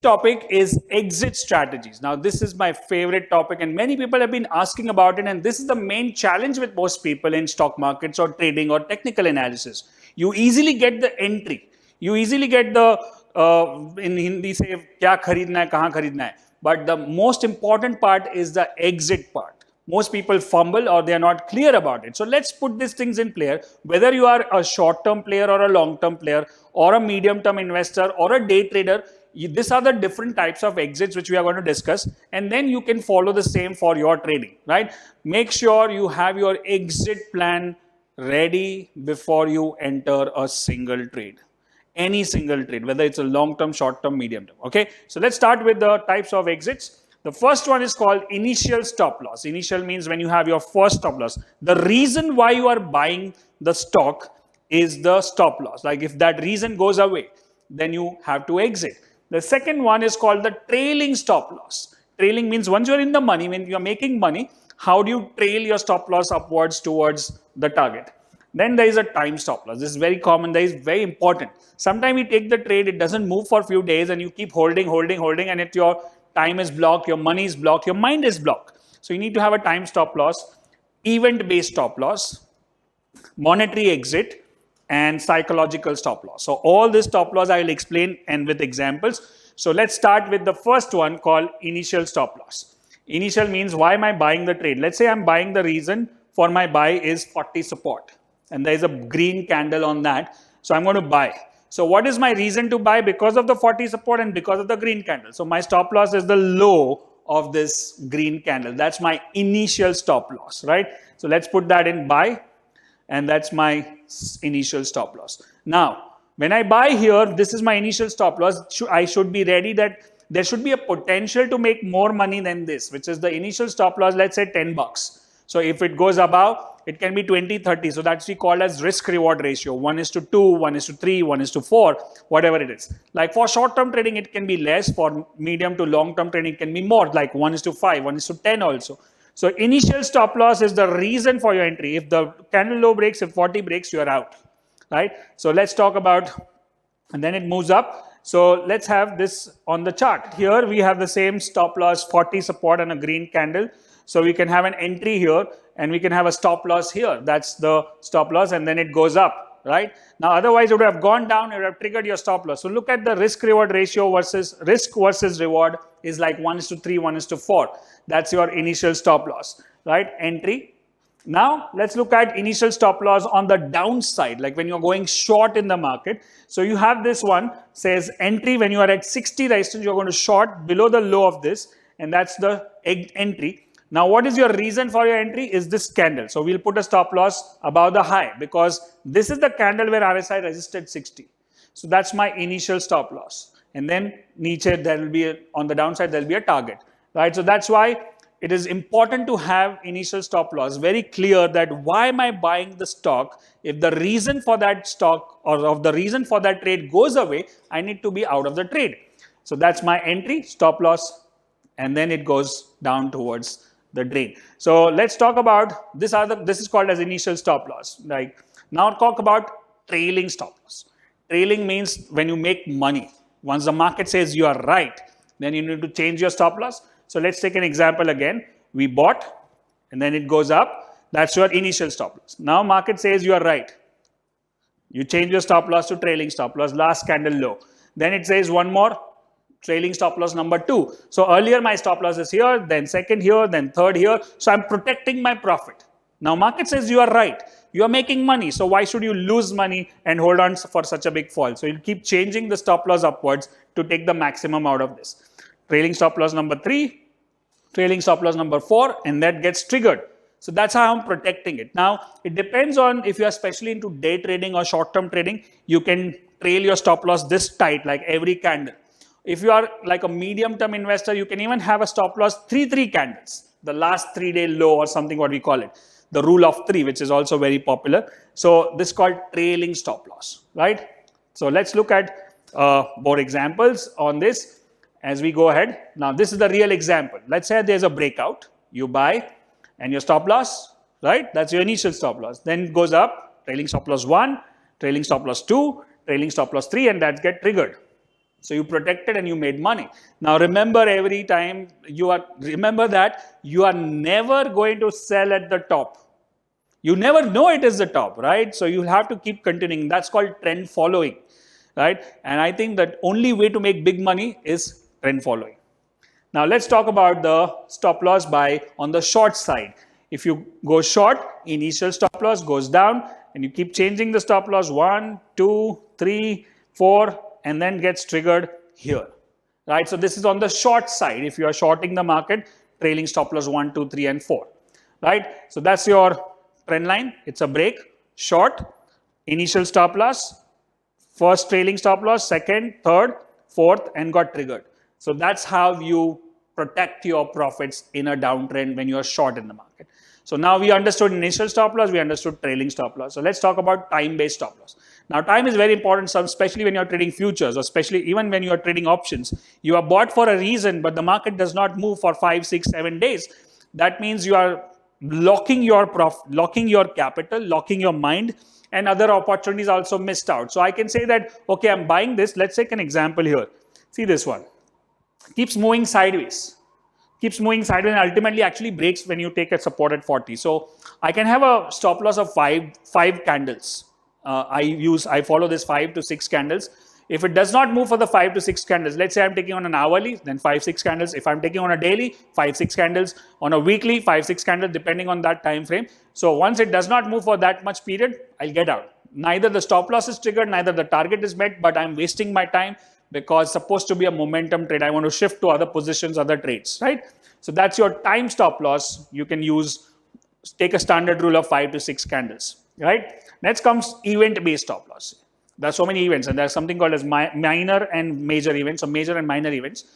Topic is exit strategies. Now, this is my favorite topic, and many people have been asking about it. And this is the main challenge with most people in stock markets or trading or technical analysis. You easily get the entry, you easily get the in Hindi say kya kharidna hai, kahan kharidna hai. But the most important part is the exit part. Most people fumble or they are not clear about it. So let's put these things in play. Whether you are a short-term player or a long-term player or a medium-term investor or a day trader, these are the different types of exits which we are going to discuss, and then you can follow the same for your trading, right? Make sure you have your exit plan ready before you enter a single trade. Any single trade, whether it's a long-term, short-term, medium-term, okay? So let's start with the types of exits. The first one is called initial stop loss. Initial means when you have your first stop loss. The reason why you are buying the stock is the stop loss. Like if that reason goes away, then you have to exit. The second one is called the trailing stop loss. Trailing means once you're in the money, when you're making money, how do you trail your stop loss upwards towards the target? Then there is a time stop loss. This is very common. That is very important. Sometimes you take the trade, it doesn't move for a few days and you keep holding, and if your time is blocked, your money is blocked, your mind is blocked. So you need to have a time stop loss, event-based stop loss, monetary exit, and psychological stop loss. So all this stop loss I will explain and with examples. So let's start with the first one called initial stop loss. Initial means why am I buying the trade? Let's say I'm buying, the reason for my buy is 40 support and there is a green candle on that. So I'm going to buy. So what is my reason to buy? Because of the 40 support and because of the green candle. So my stop loss is the low of this green candle. That's my initial stop loss, right? So let's put that in buy. And that's my initial stop loss. Now, when I buy here, this is my initial stop loss. I should be ready that there should be a potential to make more money than this, which is the initial stop loss, let's say 10 bucks. So if it goes above, it can be 20, 30. So that's we call as risk reward ratio. 1:2, 1:3, 1:4, whatever it is. Like for short-term trading, it can be less. For medium to long-term trading, it can be more, like 1:5, 1:10 also. So initial stop loss is the reason for your entry. If the candle low breaks, if 40 breaks, you are out, right? So let's talk about, and then it moves up. So let's have this on the chart. Here we have the same stop loss, 40 support and a green candle. So we can have an entry here and we can have a stop loss here. That's the stop loss, and then it goes up, right? Now otherwise it would have gone down, it would have triggered your stop loss. So look at the risk reward ratio versus risk versus reward is like 1:3, 1:4. That's your initial stop loss, right? Entry. Now let's look at initial stop loss on the downside, like when you're going short in the market. So you have this one, says entry when you are at 60 resistance, you're going to short below the low of this, and that's the entry. Now what is your reason for your entry? Is this candle. So we'll put a stop loss above the high because this is the candle where RSI resisted 60. So that's my initial stop loss. And then niche, there will be on the downside, there will be a target, right? So that's why it is important to have initial stop loss very clear, that why am I buying the stock? If the reason for that stock or of the reason for that trade goes away, I need to be out of the trade. So that's my entry, stop loss, and then it goes down towards the drain. So let's talk about this. This is called as initial stop loss. Like now talk about trailing stop loss. Trailing means when you make money. Once the market says you are right, then you need to change your stop loss. So let's take an example again. We bought and then it goes up. That's your initial stop loss. Now market says you are right. You change your stop loss to trailing stop loss, last candle low. Then it says one more, trailing stop loss number 2. So earlier my stop loss is here, then second here, then third here. So I'm protecting my profit. Now market says you are right. You are making money. So why should you lose money and hold on for such a big fall? So you'll keep changing the stop loss upwards to take the maximum out of this. Trailing stop loss number 3, trailing stop loss number 4, and that gets triggered. So that's how I'm protecting it. Now, it depends on if you are especially into day trading or short-term trading, you can trail your stop loss this tight, like every candle. If you are like a medium-term investor, you can even have a stop loss 3 candles, the last 3-day low or something, what we call it. The rule of 3, which is also very popular. So this is called trailing stop loss, right? So let's look at more examples on this as we go ahead. Now, this is the real example. Let's say there's a breakout. You buy and your stop loss, right? That's your initial stop loss. Then it goes up, trailing stop loss 1, trailing stop loss 2, trailing stop loss 3, and that gets triggered. So you protected and you made money. Now remember, every time remember that you are never going to sell at the top. You never know it is the top, right? So you'll have to keep continuing. That's called trend following, right? And I think that only way to make big money is trend following. Now let's talk about the stop loss buy on the short side. If you go short, initial stop loss goes down and you keep changing the stop loss 1, 2, 3, 4 and then gets triggered here, right? So this is on the short side. If you are shorting the market, trailing stop loss 1, 2, 3 and 4, right? So that's your trend line. It's a break, short, initial stop loss, first trailing stop loss, second, third, fourth and got triggered. So that's how you protect your profits in a downtrend when you are short in the market. So now we understood initial stop loss, we understood trailing stop loss. So let's talk about time-based stop loss. Now time is very important, especially when you're trading futures, or especially even when you're trading options. You are bought for a reason, but the market does not move for 5, 6, 7 days. That means you are locking your capital, locking your mind, and other opportunities also missed out. So I can say that, okay, I'm buying this. Let's take an example here. See this one. Keeps moving sideways. Keeps moving sideways and ultimately actually breaks when you take a support at 40. So I can have a stop loss of five candles. I follow this 5 to 6 candles. If it does not move for the 5 to 6 candles, let's say I'm taking on an hourly, then 5, 6 candles. If I'm taking on a daily, 5, 6 candles. On a weekly, 5, 6 candles, depending on that time frame. So once it does not move for that much period, I'll get out. Neither the stop loss is triggered, neither the target is met, but I'm wasting my time because it's supposed to be a momentum trade. I want to shift to other positions, other trades, right? So that's your time stop loss. You can take a standard rule of 5 to 6 candles, right? Next comes event-based stop loss. There are so many events, and there's something called as minor and major events, or major and minor events.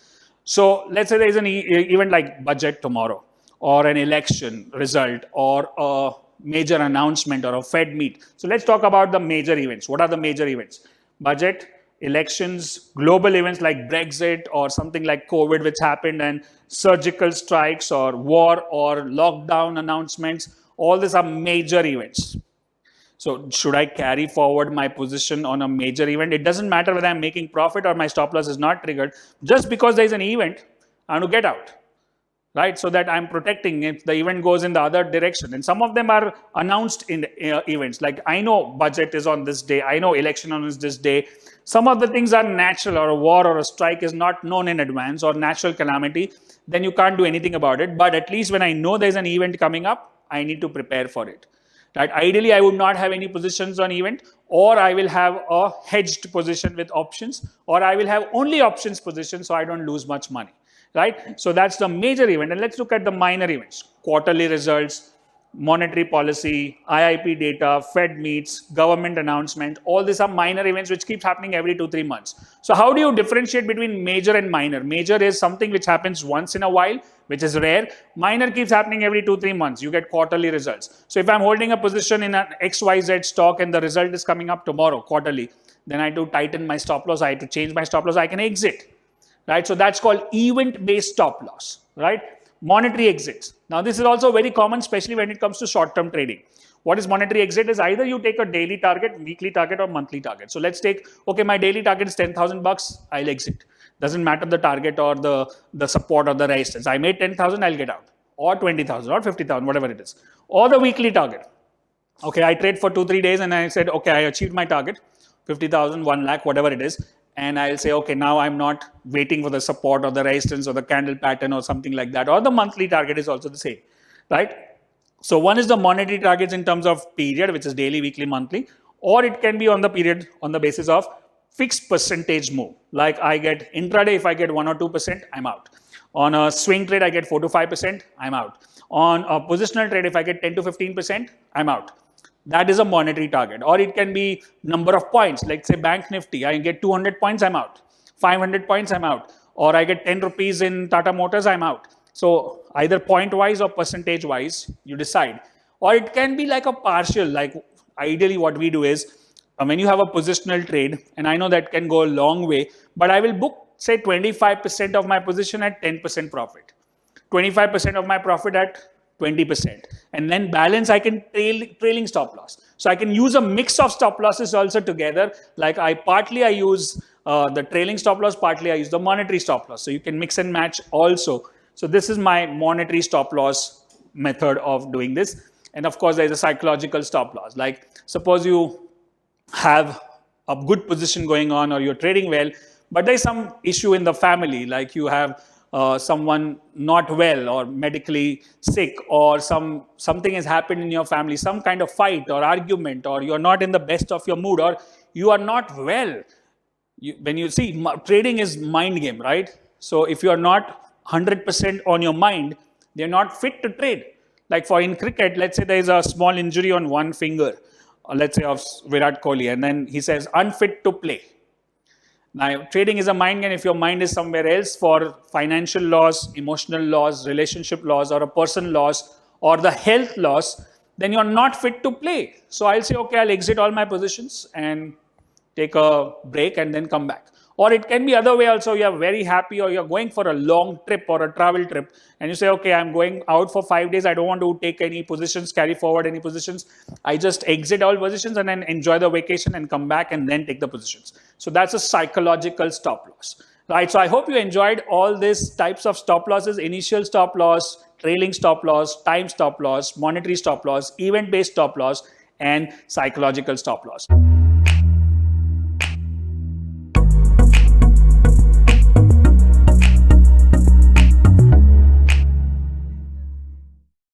So let's say there's an event like budget tomorrow, or an election result, or a major announcement, or a Fed meet. So let's talk about the major events. What are the major events? Budget, elections, global events like Brexit, or something like COVID which happened, and surgical strikes, or war, or lockdown announcements. All these are major events. So should I carry forward my position on a major event? It doesn't matter whether I'm making profit or my stop loss is not triggered. Just because there is an event, I want to get out, right? So that I'm protecting if the event goes in the other direction. And some of them are announced in events. Like I know budget is on this day. I know election on this day. Some of the things are natural, or a war or a strike is not known in advance, or natural calamity. Then you can't do anything about it. But at least when I know there's an event coming up, I need to prepare for it. Right? Ideally, I would not have any positions on event, or I will have a hedged position with options, or I will have only options position so I don't lose much money, right? So that's the major event. And let's look at the minor events: quarterly results, monetary policy, IIP data, Fed meets, government announcement. All these are minor events which keep happening every 2-3 months. So how do you differentiate between major and minor? Major is something which happens once in a while, which is rare. Minor keeps happening every 2-3 months. You get quarterly results. So if I'm holding a position in an XYZ stock and the result is coming up tomorrow, quarterly, then I have to tighten my stop loss. I have to change my stop loss. I can exit, right? So that's called event-based stop loss, right? Monetary exits. Now this is also very common, especially when it comes to short-term trading. What is monetary exit? Is either you take a daily target, weekly target, or monthly target. So let's take, okay, my daily target is 10,000 bucks, I'll exit. Doesn't matter the target or the support or the resistance. I made 10,000, I'll get out. Or 20,000 or 50,000, whatever it is. Or the weekly target. Okay, I trade for 2-3 days and I said, okay, I achieved my target, 50,000, 1 lakh, whatever it is. And I'll say, okay, now I'm not waiting for the support or the resistance or the candle pattern or something like that. Or the monthly target is also the same, right? So one is the monetary targets in terms of period, which is daily, weekly, monthly, or it can be on the period on the basis of fixed percentage move. Like I get intraday, if I get 1 or 2%, I'm out. On a swing trade, I get 4 to 5%, I'm out. On a positional trade, if I get 10 to 15%, I'm out. That is a monetary target. Or it can be number of points. Like say Bank Nifty, I get 200 points, I'm out. 500 points, I'm out. Or I get 10 rupees in Tata Motors, I'm out. So either point wise or percentage wise, you decide. Or it can be like a partial, like ideally what we do is, when you have a positional trade, and I know that can go a long way, but I will book say 25% of my position at 10% profit. 25% of my profit at 20%, and then balance I can trailing stop loss. So I can use a mix of stop losses also together. Like partly I use the trailing stop loss, partly I use the monetary stop loss. So you can mix and match also. So this is my monetary stop loss method of doing this. And of course, there is a psychological stop loss. Like suppose you have a good position going on or you're trading well, but there's some issue in the family, like you have someone not well or medically sick, or something has happened in your family, some kind of fight or argument, or you're not in the best of your mood, or you are not well. When you see, trading is mind game, right? So if you are not 100% on your mind, they're not fit to trade. Like for in cricket, let's say there is a small injury on one finger, let's say of Virat Kohli, and then he says unfit to play. Now, trading is a mind game. If your mind is somewhere else for financial loss, emotional loss, relationship loss, or a person loss, or the health loss, then you're not fit to play. So I'll say, okay, I'll exit all my positions and take a break and then come back. Or it can be other way also. You're very happy, or you're going for a long trip or a travel trip, and you say, okay, I'm going out for 5 days. I don't want to take any positions, carry forward any positions. I just exit all positions and then enjoy the vacation and come back and then take the positions. So that's a psychological stop loss, right? So I hope you enjoyed all these types of stop losses: initial stop loss, trailing stop loss, time stop loss, monetary stop loss, event-based stop loss, and psychological stop loss.